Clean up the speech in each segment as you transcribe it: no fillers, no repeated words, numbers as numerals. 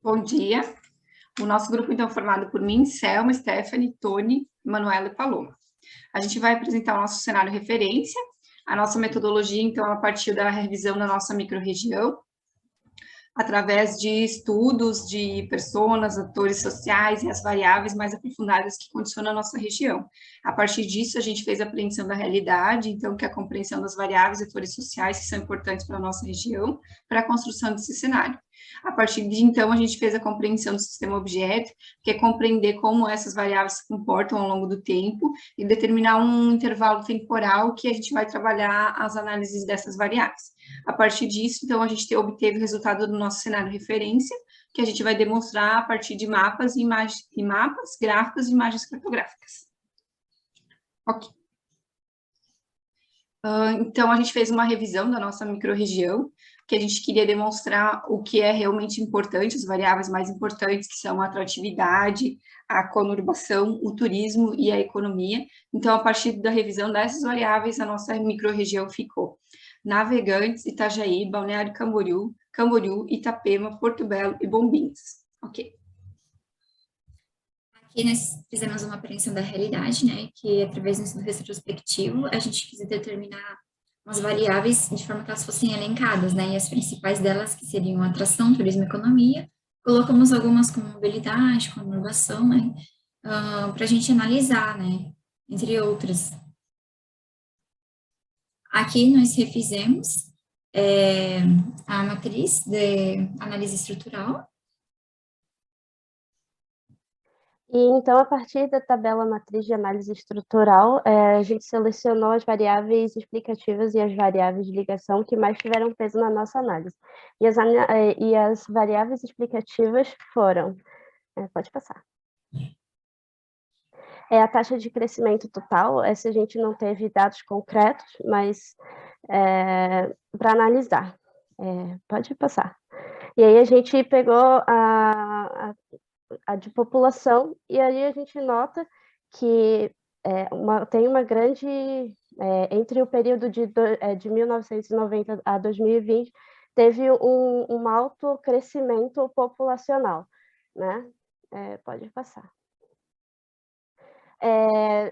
Bom dia. O nosso grupo, então, é formado por mim, Selma, Stephanie, Tony, Manuela e Paloma. A gente vai apresentar o nosso cenário referência, a nossa metodologia, então, a partir da revisão da nossa microrregião, através de estudos de personas, atores sociais e as variáveis mais aprofundadas que condicionam a nossa região. A partir disso, a gente fez a apreensão da realidade, então, que é a compreensão das variáveis e atores sociais que são importantes para a nossa região, para a construção desse cenário. A partir de então, a gente fez a compreensão do sistema objeto, que é compreender como essas variáveis se comportam ao longo do tempo e determinar um intervalo temporal que a gente vai trabalhar as análises dessas variáveis. A partir disso, então, a gente obteve o resultado do nosso cenário referência, que a gente vai demonstrar a partir de mapas, mapas, gráficos e imagens cartográficas. Ok. Então, a gente fez uma revisão da nossa microrregião, que a gente queria demonstrar o que é realmente importante, as variáveis mais importantes, que são a atratividade, a conurbação, o turismo e a economia. Então, a partir da revisão dessas variáveis, a nossa microrregião ficou Navegantes, Itajaí, Balneário Camboriú, Itapema, Porto Belo e Bombinhas. Ok. Aqui nós fizemos uma apreensão da realidade, né, que através do estudo retrospectivo a gente quis determinar umas variáveis de forma que elas fossem elencadas, né, e as principais delas, que seriam atração, turismo e economia, colocamos algumas como mobilidade, conurbação, né, para a gente analisar, né, entre outras. Aqui nós refizemos a matriz de análise estrutural. E então, a partir da tabela matriz de análise estrutural, a gente selecionou as variáveis explicativas e as variáveis de ligação que mais tiveram peso na nossa análise. E as variáveis explicativas foram... pode passar. A taxa de crescimento total, essa a gente não teve dados concretos, mas para analisar. Pode passar. E aí a gente pegou a de população, e aí a gente nota que tem uma grande... entre o período de 1990 a 2020, teve um alto crescimento populacional, né? Pode passar.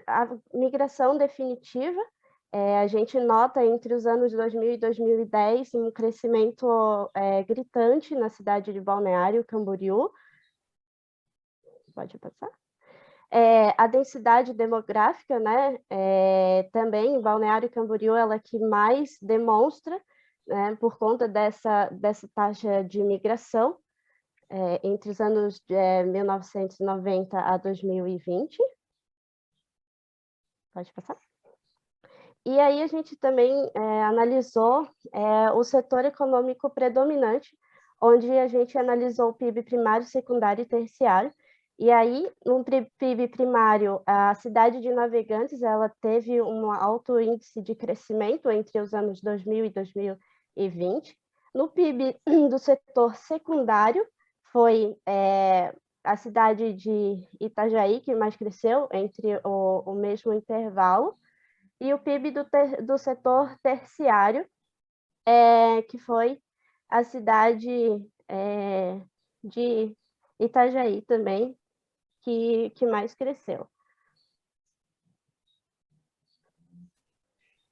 A migração definitiva, a gente nota entre os anos 2000 e 2010 um crescimento gritante na cidade de Balneário Camboriú. Pode passar. A densidade demográfica, né, também, Balneário Camboriú, ela que mais demonstra, né, por conta dessa taxa de imigração, entre os anos de 1990 a 2020. Pode passar. E aí a gente também analisou o setor econômico predominante, onde a gente analisou o PIB primário, secundário e terciário. E aí, no PIB primário, a cidade de Navegantes, ela teve um alto índice de crescimento entre os anos 2000 e 2020. No PIB do setor secundário, foi a cidade de Itajaí que mais cresceu entre o mesmo intervalo. E o PIB do setor terciário, que foi a cidade de Itajaí também, que mais cresceu.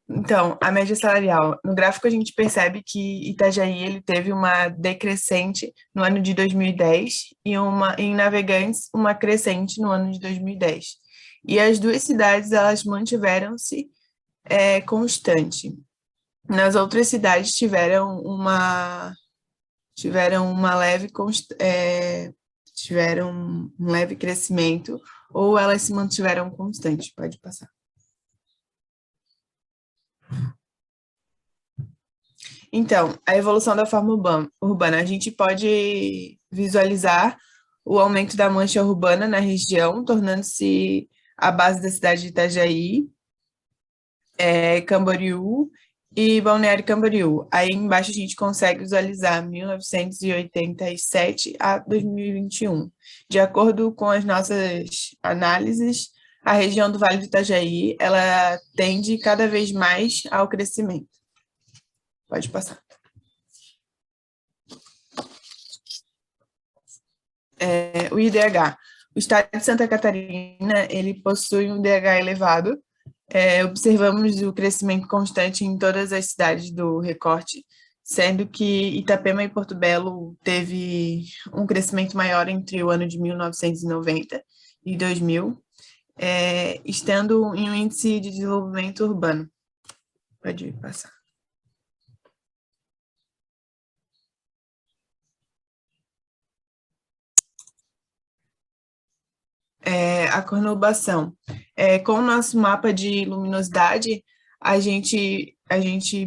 Então, a média salarial. No gráfico, a gente percebe que Itajaí ele teve uma decrescente no ano de 2010 e em Navegantes uma crescente no ano de 2010. E as duas cidades elas mantiveram-se constante. Nas outras cidades tiveram um leve crescimento ou elas se mantiveram constantes. Pode passar. Então, a evolução da forma urbana. A gente pode visualizar o aumento da mancha urbana na região, tornando-se a base da cidade de Itajaí, Camboriú e Balneário Camboriú. Aí embaixo a gente consegue visualizar 1987 a 2021. De acordo com as nossas análises, a região do Vale do Itajaí, ela tende cada vez mais ao crescimento. Pode passar. O IDH. O estado de Santa Catarina, ele possui um IDH elevado. Observamos o crescimento constante em todas as cidades do recorte, sendo que Itapema e Porto Belo teve um crescimento maior entre o ano de 1990 e 2000, estando em um índice de desenvolvimento urbano. Pode passar. A conurbação. Com o nosso mapa de luminosidade, a gente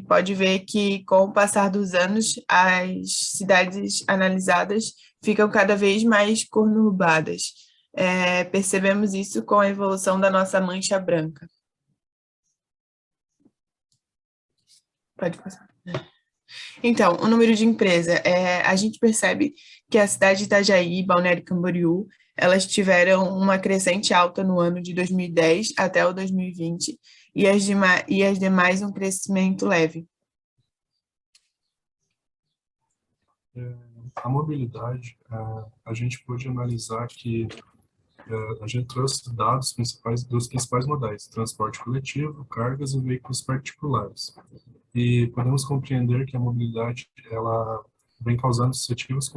pode ver que, com o passar dos anos, as cidades analisadas ficam cada vez mais conurbadas. Percebemos isso com a evolução da nossa mancha branca. Pode passar. Então, o número de empresa. A gente percebe que a cidade de Itajaí e Balneário Camboriú, elas tiveram uma crescente alta no ano de 2010 até o 2020, e as demais um crescimento leve. A mobilidade, a gente pôde analisar que a gente trouxe dados dos principais modais: transporte coletivo, cargas e veículos particulares. E podemos compreender que a mobilidade, ela vem causando sucessivos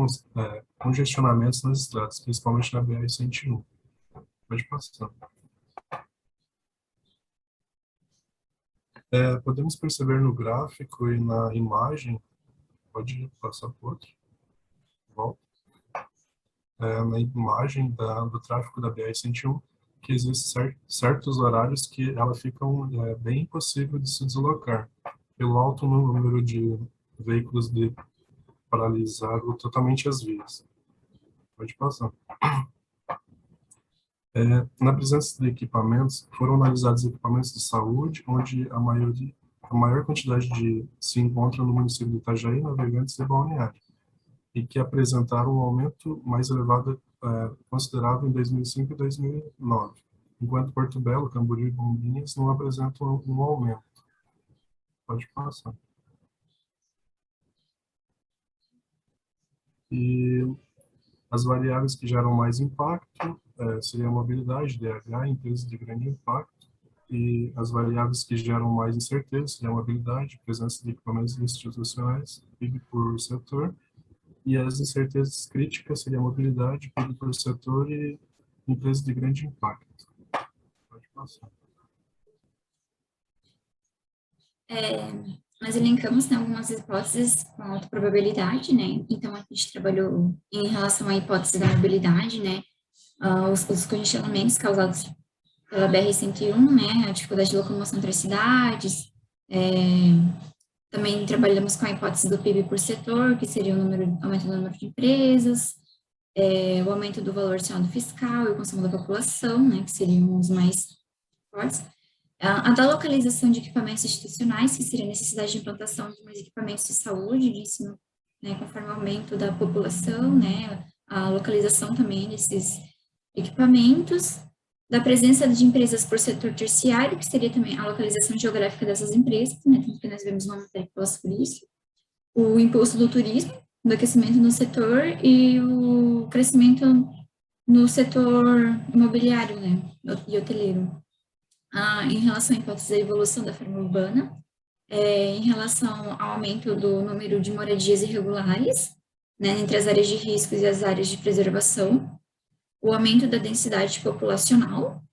congestionamentos nas estradas, principalmente na BR-101. Pode passar. Podemos perceber no gráfico e na imagem, pode passar para o outro, volta. Na imagem do tráfego da BR-101, que existem certos horários que ela fica bem impossível de se deslocar, pelo alto número de veículos de paralisar totalmente as vias. Pode passar. Na presença de equipamentos, foram analisados equipamentos de saúde, onde a maior quantidade se encontra no município de Itajaí, Navegantes e Balneário, e que apresentaram um aumento mais elevado, considerável em 2005 e 2009, enquanto Porto Belo, Camboriú e Bombinhas não apresentam um aumento. Pode passar. E as variáveis que geram mais impacto seriam a mobilidade, DH, empresas de grande impacto, e as variáveis que geram mais incerteza seriam a mobilidade, presença de equipamentos institucionais, PIB por setor, e as incertezas críticas seriam a mobilidade, PIB por setor e empresas de grande impacto. Pode passar. Nós elencamos, né, algumas hipóteses com alta probabilidade, né, então a gente trabalhou em relação à hipótese da mobilidade, né, os congestionamentos causados pela BR-101, né, a dificuldade de locomoção entre as cidades, também trabalhamos com a hipótese do PIB por setor, que seria aumento do número de empresas, o aumento do valor adicionado fiscal e o consumo da população, né, que seriam os mais fortes. A da localização de equipamentos institucionais, que seria a necessidade de implantação de mais equipamentos de saúde, de ensino, né, conforme o aumento da população, né, a localização também desses equipamentos, da presença de empresas por setor terciário, que seria também a localização geográfica dessas empresas, né, tanto que nós vemos uma matéria que fala sobre isso, o impulso do turismo, do aquecimento no setor e o crescimento no setor imobiliário, né, e hoteleiro. Em relação à hipótese da evolução da forma urbana, em relação ao aumento do número de moradias irregulares, né, entre as áreas de riscos e as áreas de preservação, o aumento da densidade populacional,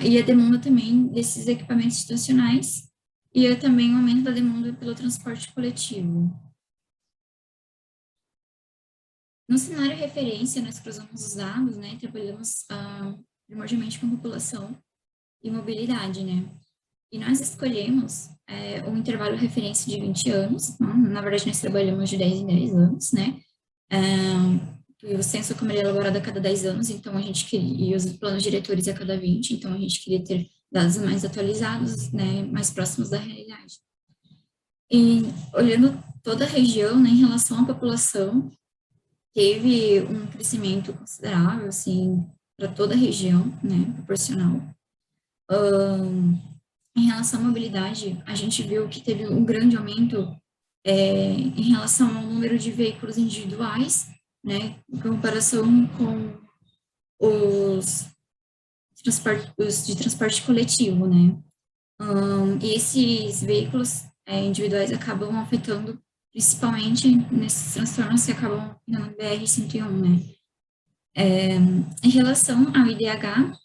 e a demanda também desses equipamentos institucionais, e também o aumento da demanda pelo transporte coletivo. No cenário referência, nós cruzamos os dados, né, e trabalhamos primordialmente com população e mobilidade, né? E nós escolhemos um intervalo referência de 20 anos, na verdade nós trabalhamos de 10 em 10 anos, né? E o censo como ele é elaborado a cada 10 anos, então a gente queria, e os planos diretores a cada 20, então a gente queria ter dados mais atualizados, né, mais próximos da realidade. E olhando toda a região, né, em relação à população, teve um crescimento considerável, assim, para toda a região, né, proporcional. Em relação à mobilidade, a gente viu que teve um grande aumento em relação ao número de veículos individuais, né, em comparação com os de transporte coletivo, né. E esses veículos individuais acabam afetando principalmente nesses transtornos que acabam no BR-101, né. Em relação ao IDH,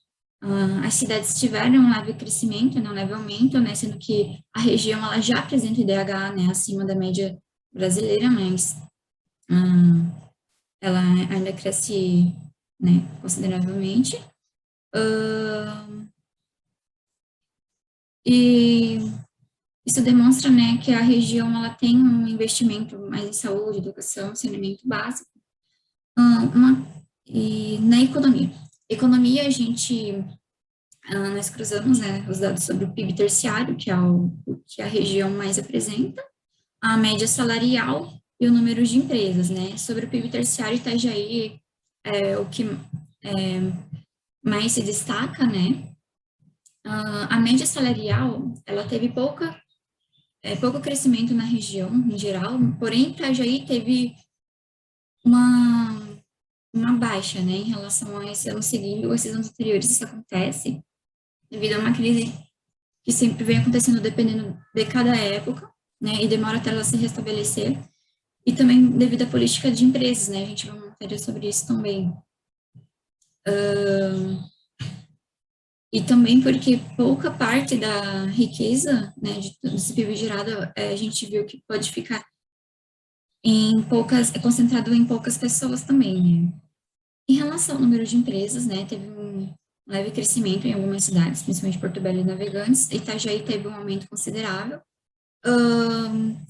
as cidades tiveram um leve crescimento, né, um leve aumento, né, sendo que a região ela já apresenta IDH, né, acima da média brasileira, mas ela ainda cresce, né, consideravelmente. E isso demonstra, né, que a região ela tem um investimento mais em saúde, educação, saneamento básico, e na economia. Economia, nós cruzamos, né, os dados sobre o PIB terciário, que é o que a região mais apresenta, a média salarial e o número de empresas, né. Sobre o PIB terciário, Itajaí é o que mais se destaca, né. A média salarial, ela teve pouco crescimento na região, em geral, porém, Itajaí teve uma baixa, né, em relação a esse ano seguinte ou esses anos anteriores. Isso acontece devido a uma crise que sempre vem acontecendo dependendo de cada época, né, e demora até ela se restabelecer, e também devido à política de empresas, né, a gente vai uma matéria sobre isso também. E também porque pouca parte da riqueza, né, desse PIB gerado, a gente viu que pode ficar concentrado em poucas pessoas também, né. Em relação ao número de empresas, né, teve um leve crescimento em algumas cidades, principalmente Porto Belo e Navegantes. Itajaí teve um aumento considerável.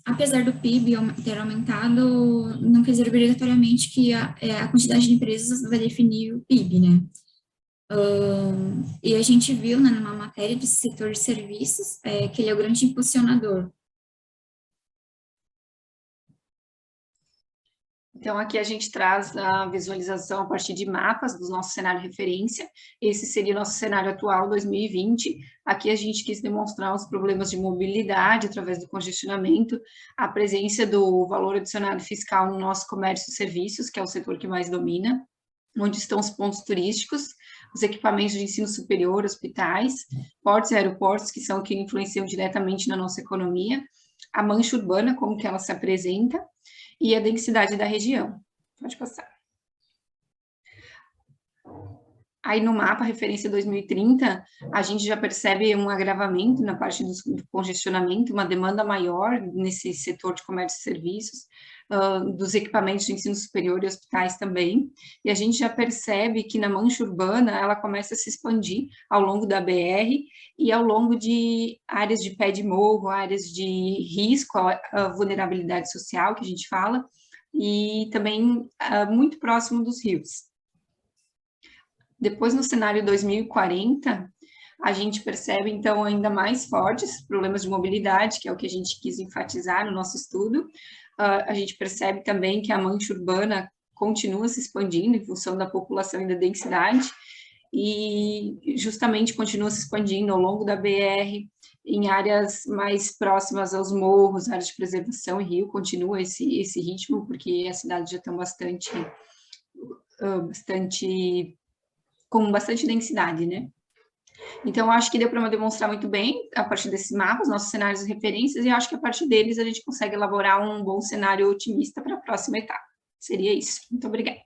Apesar do PIB ter aumentado, não quer dizer obrigatoriamente que a quantidade de empresas vai definir o PIB, né. E a gente viu, né, numa matéria do setor de serviços, que ele é o grande impulsionador. Então, aqui a gente traz a visualização a partir de mapas do nosso cenário referência. Esse seria o nosso cenário atual, 2020. Aqui a gente quis demonstrar os problemas de mobilidade através do congestionamento, a presença do valor adicionado fiscal no nosso comércio e serviços, que é o setor que mais domina, onde estão os pontos turísticos, os equipamentos de ensino superior, hospitais, portos e aeroportos, que são que influenciam diretamente na nossa economia, a mancha urbana, como que ela se apresenta, e a densidade da região. Pode passar. Aí no mapa, referência 2030, a gente já percebe um agravamento na parte do congestionamento, uma demanda maior nesse setor de comércio e serviços, dos equipamentos de ensino superior e hospitais também, e a gente já percebe que na mancha urbana ela começa a se expandir ao longo da BR e ao longo de áreas de pé de morro, áreas de risco, a vulnerabilidade social, que a gente fala, e também muito próximo dos rios. Depois, no cenário 2040, a gente percebe, então, ainda mais fortes problemas de mobilidade, que é o que a gente quis enfatizar no nosso estudo. A gente percebe também que a mancha urbana continua se expandindo em função da população e da densidade, e justamente continua se expandindo ao longo da BR, em áreas mais próximas aos morros, áreas de preservação e rio, continua esse ritmo, porque as cidades já estão com bastante densidade, né? Então, acho que deu para demonstrar muito bem, a partir desses mapas, nossos cenários e referências, e acho que a partir deles a gente consegue elaborar um bom cenário otimista para a próxima etapa. Seria isso. Muito obrigada.